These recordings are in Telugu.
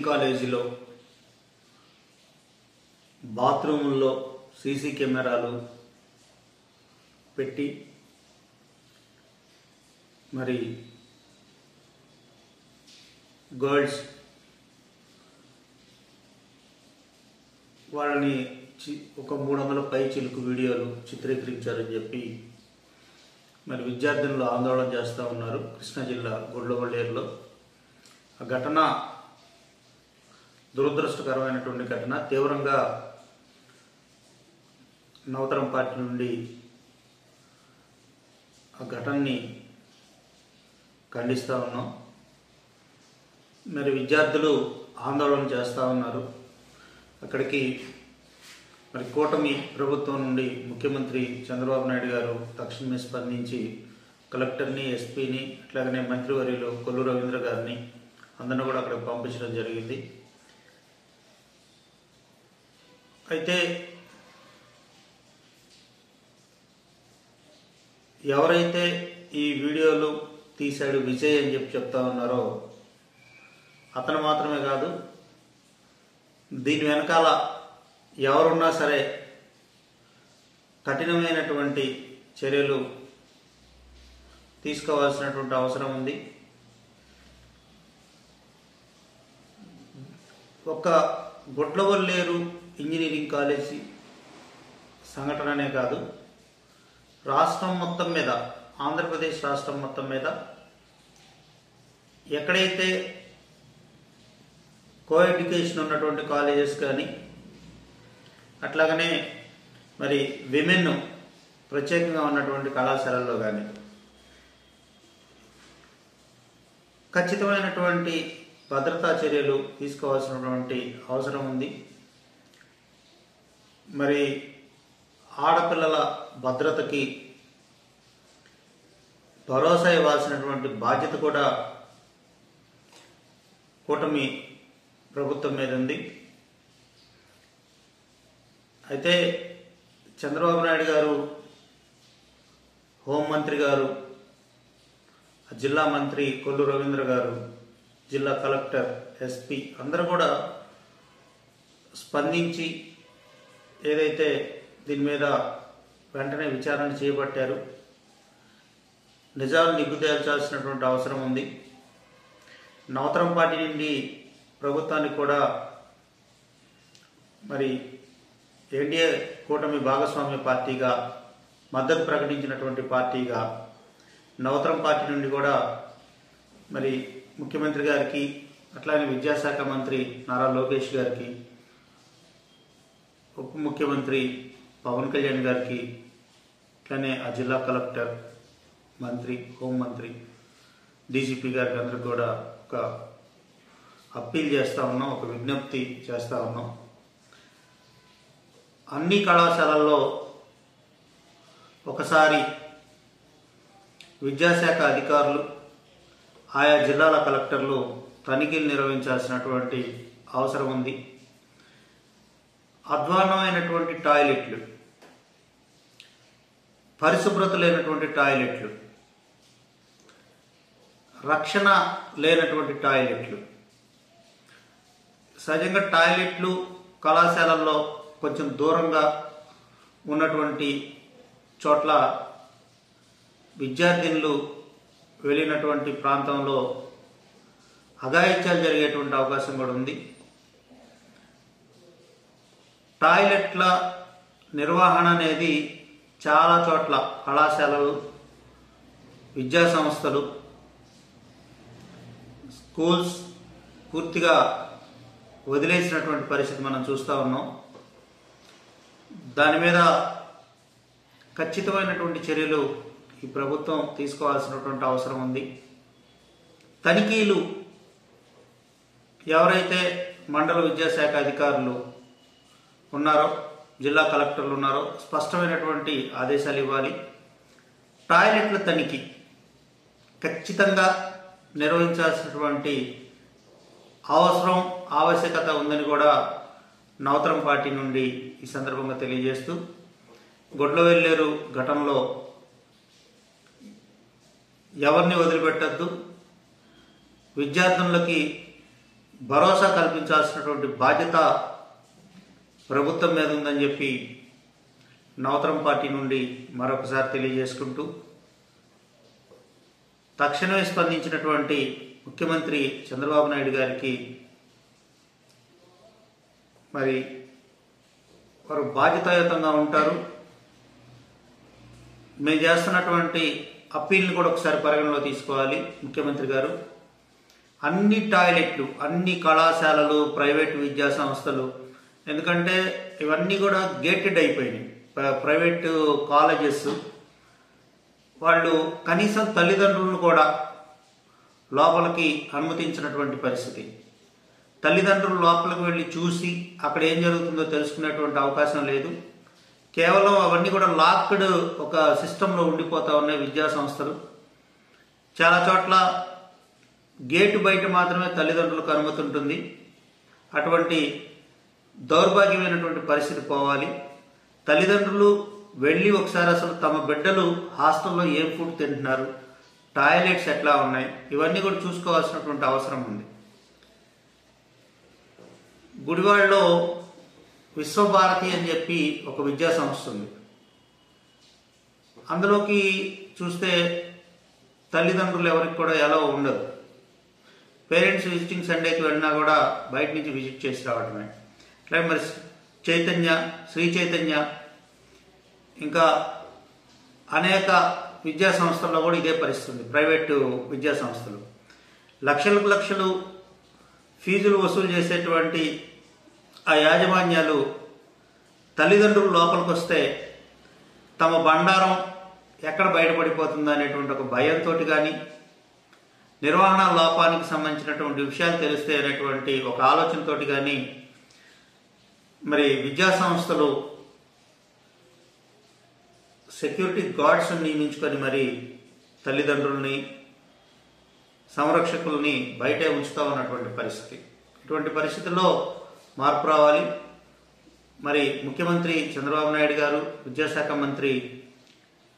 కాలేజీలో బాత్రూముల్లో సీసీ కెమెరాలు పెట్టి మరి గర్ల్స్ వాళ్ళని ఒక 300 పై చిలుకు వీడియోలు చిత్రీకరించారని చెప్పి మరి విద్యార్థులు ఆందోళన చేస్తూ ఉన్నారు. కృష్ణా జిల్లా గుడ్లవల్లేరులో ఆ ఘటన దురదృష్టకరమైనటువంటి ఘటన. తీవ్రంగా నవతరం పార్టీ నుండి ఆ ఘటనని ఖండిస్తూ ఉన్నాం. మరి విద్యార్థులు ఆందోళన చేస్తూ ఉన్నారు. అక్కడికి మరి కూటమి ప్రభుత్వం నుండి ముఖ్యమంత్రి చంద్రబాబు నాయుడు గారు తక్షణమే స్పందించి కలెక్టర్ని, ఎస్పీని, అట్లాగనే మంత్రివర్యులు కొల్లు రవీంద్ర గారిని అందరిని కూడా అక్కడికి పంపించడం జరిగింది. అయితే ఎవరైతే ఈ వీడియోలు తీశాడు విజయ్ అని చెప్తా ఉన్నారో అతను మాత్రమే కాదు, దీని వెనకాల ఎవరున్నా సరే కఠినమైనటువంటి చర్యలు తీసుకోవాల్సినటువంటి అవసరం ఉంది. ఒక గుడ్లవల్లేరు ఇంజనీరింగ్ కాలేజీ సంఘటననే కాదు, రాష్ట్రం మొత్తం మీద, ఆంధ్రప్రదేశ్ రాష్ట్రం మొత్తం మీద ఎక్కడైతే కో ఎడ్యుకేషన్ ఉన్నటువంటి కాలేజెస్ కానీ, అట్లాగనే మరి విమెన్ ప్రత్యేకంగా ఉన్నటువంటి కళాశాలల్లో కానీ ఖచ్చితమైనటువంటి భద్రతా చర్యలు తీసుకోవాల్సినటువంటి అవసరం ఉంది. మరి ఆడపిల్లల భద్రతకి భరోసా ఇవ్వాల్సినటువంటి బాధ్యత కూడా కూటమి ప్రభుత్వం మీద ఉంది. అయితే చంద్రబాబు నాయుడు గారు, హోంమంత్రి గారు, జిల్లా మంత్రి కొల్లు రవీంద్ర గారు, జిల్లా కలెక్టర్, ఎస్పీ అందరూ కూడా స్పందించి ఏదైతే దీని మీద వెంటనే విచారణ చేపట్టారు. నిజాలు నిగ్గు తేల్చాల్సినటువంటి అవసరం ఉంది. నవతరం పార్టీ నుండి ప్రభుత్వానికి కూడా మరి ఎన్డీఏ కూటమి భాగస్వామ్య పార్టీగా మద్దతు ప్రకటించినటువంటి పార్టీగా నవతరం పార్టీ నుండి కూడా మరి ముఖ్యమంత్రి గారికి, అట్లానే విద్యాశాఖ మంత్రి నారా లోకేష్ గారికి, ఉప ముఖ్యమంత్రి పవన్ కళ్యాణ్ గారికి, అట్లానే ఆ జిల్లా కలెక్టర్, మంత్రి, హోంమంత్రి, డీజీపీ గారికి అందరికి కూడా ఒక అప్పీల్ చేస్తూ ఉన్నాం, ఒక విజ్ఞప్తి చేస్తూ ఉన్నాం. అన్ని కళాశాలల్లో ఒకసారి విద్యాశాఖ అధికారులు, ఆయా జిల్లాల కలెక్టర్లు తనిఖీలు నిర్వహించాల్సినటువంటి అవసరం ఉంది. అధ్వాన్నమైనటువంటి టాయిలెట్లు, పరిశుభ్రత లేనటువంటి టాయిలెట్లు, రక్షణ లేనటువంటి టాయిలెట్లు. సహజంగా టాయిలెట్లు కళాశాలల్లో కొంచెం దూరంగా ఉన్నటువంటి చోట్ల విద్యార్థినులు వెళ్ళినటువంటి ప్రాంతంలో అఘాయిత్యాలు జరిగేటువంటి అవకాశం కూడా ఉంది. టాయిలెట్ల నిర్వహణ అనేది చాలా చోట్ల కళాశాలలు, విద్యా సంస్థలు, స్కూల్స్ పూర్తిగా వదిలేసినటువంటి పరిస్థితి మనం చూస్తూ ఉన్నాం. దాని మీద ఖచ్చితమైనటువంటి చర్యలు ఈ ప్రభుత్వం తీసుకోవాల్సినటువంటి అవసరం ఉంది. తనిఖీలు ఎవరైతే మండల విద్యాశాఖ అధికారులు ఉన్నారో, జిల్లా కలెక్టర్లు ఉన్నారో స్పష్టమైనటువంటి ఆదేశాలు ఇవ్వాలి. టాయిలెట్ల తనిఖీ ఖచ్చితంగా నిర్వహించాల్సినటువంటి అవసరం, ఆవశ్యకత ఉందని కూడా నవతరం పార్టీ నుండి ఈ సందర్భంగా తెలియజేస్తూ, గుడ్లవల్లేరు ఘటనలో ఎవరిని వదిలిపెట్టద్దు, విద్యార్థులకి భరోసా కల్పించాల్సినటువంటి బాధ్యత ప్రభుత్వం మీద ఉందని చెప్పి నవతరం పార్టీ నుండి మరొకసారి తెలియజేసుకుంటూ, తక్షణమే స్పందించినటువంటి ముఖ్యమంత్రి చంద్రబాబు నాయుడు గారికి మరి వారు బాధ్యతాయుతంగా ఉంటారు. మేము చేస్తున్నటువంటి అప్పీల్ని కూడా ఒకసారి పరిగణలో తీసుకోవాలి ముఖ్యమంత్రి గారు. అన్ని టాయిలెట్లు, అన్ని కళాశాలలు, ప్రైవేటు విద్యా సంస్థలు, ఎందుకంటే ఇవన్నీ కూడా గేటెడ్ అయిపోయినాయి. ప్రైవేటు కాలేజెస్ వాళ్ళు కనీసం తల్లిదండ్రులను కూడా లోపలికి అనుమతించినటువంటి పరిస్థితి. తల్లిదండ్రులు లోపలికి వెళ్ళి చూసి అక్కడ ఏం జరుగుతుందో తెలుసుకునేటువంటి అవకాశం లేదు. కేవలం అవన్నీ కూడా లాక్డ్ ఒక సిస్టంలో ఉండిపోతూ ఉన్నాయి విద్యా సంస్థలు. చాలా చోట్ల గేటు బయట మాత్రమే తల్లిదండ్రులకు అనుమతి ఉంటుంది. అటువంటి దౌర్భాగ్యమైనటువంటి పరిస్థితి పోవాలి. తల్లిదండ్రులు వెళ్ళి ఒకసారి అసలు తమ బిడ్డలు హాస్టల్లో ఏం ఫుడ్ తింటున్నారు, టాయిలెట్స్ ఎట్లా ఉన్నాయి, ఇవన్నీ కూడా చూసుకోవాల్సినటువంటి అవసరం ఉంది. గుడివాడలో విశ్వభారతి అని చెప్పి ఒక విద్యా సంస్థ ఉంది. అందులోకి చూస్తే తల్లిదండ్రులు ఎవరికి కూడా ఎలా ఉండదు. పేరెంట్స్ విజిటింగ్ సండేకి వెళ్ళినా కూడా బయట నుంచి విజిట్ చేసి రావడమే. అట్లా మరి చైతన్య, శ్రీ చైతన్య, ఇంకా అనేక విద్యా సంస్థల్లో కూడా ఇదే పరిస్థితి ఉంది. ప్రైవేటు విద్యా సంస్థలు లక్షలకు లక్షలు ఫీజులు వసూలు చేసేటువంటి ఆ యాజమాన్యాలు తల్లిదండ్రులు లోపలికి వస్తే తమ బండారం ఎక్కడ బయటపడిపోతుందో అనేటువంటి ఒక భయంతో కానీ, నిర్వహణ లోపానికి సంబంధించినటువంటి విషయాలు తెలిస్తే అనేటువంటి ఒక ఆలోచనతో కానీ మరి విద్యా సంస్థలు సెక్యూరిటీ గార్డ్స్ నియమించుకొని మరి తల్లిదండ్రుల్ని, సంరక్షకుల్ని బయటే ఉంచుతా ఉన్నటువంటి పరిస్థితి. ఇటువంటి పరిస్థితుల్లో మార్పు రావాలి. మరి ముఖ్యమంత్రి చంద్రబాబు నాయుడు గారు, విద్యాశాఖ మంత్రి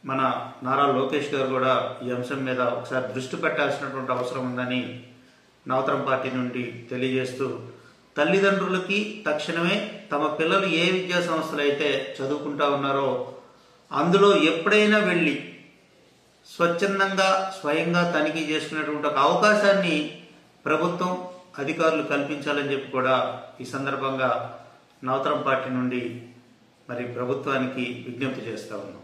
మన నారా లోకేష్ గారు కూడా ఈ అంశం మీద ఒకసారి దృష్టి పెట్టాల్సినటువంటి అవసరం ఉందని నవతరం పార్టీ నుండి తెలియజేస్తూ, తల్లిదండ్రులకి తక్షణమే తమ పిల్లలు ఏ విద్యా సంస్థలు అయితే చదువుకుంటా ఉన్నారో అందులో ఎప్పుడైనా వెళ్ళి స్వచ్ఛందంగా స్వయంగా తనిఖీ చేసుకునేటువంటి ఒక అవకాశాన్ని ప్రభుత్వం, అధికారులు కల్పించాలని చెప్పి కూడా ఈ సందర్భంగా నవతరం పార్టీ నుండి మరి ప్రభుత్వానికి విజ్ఞప్తి చేస్తా ఉన్నాం.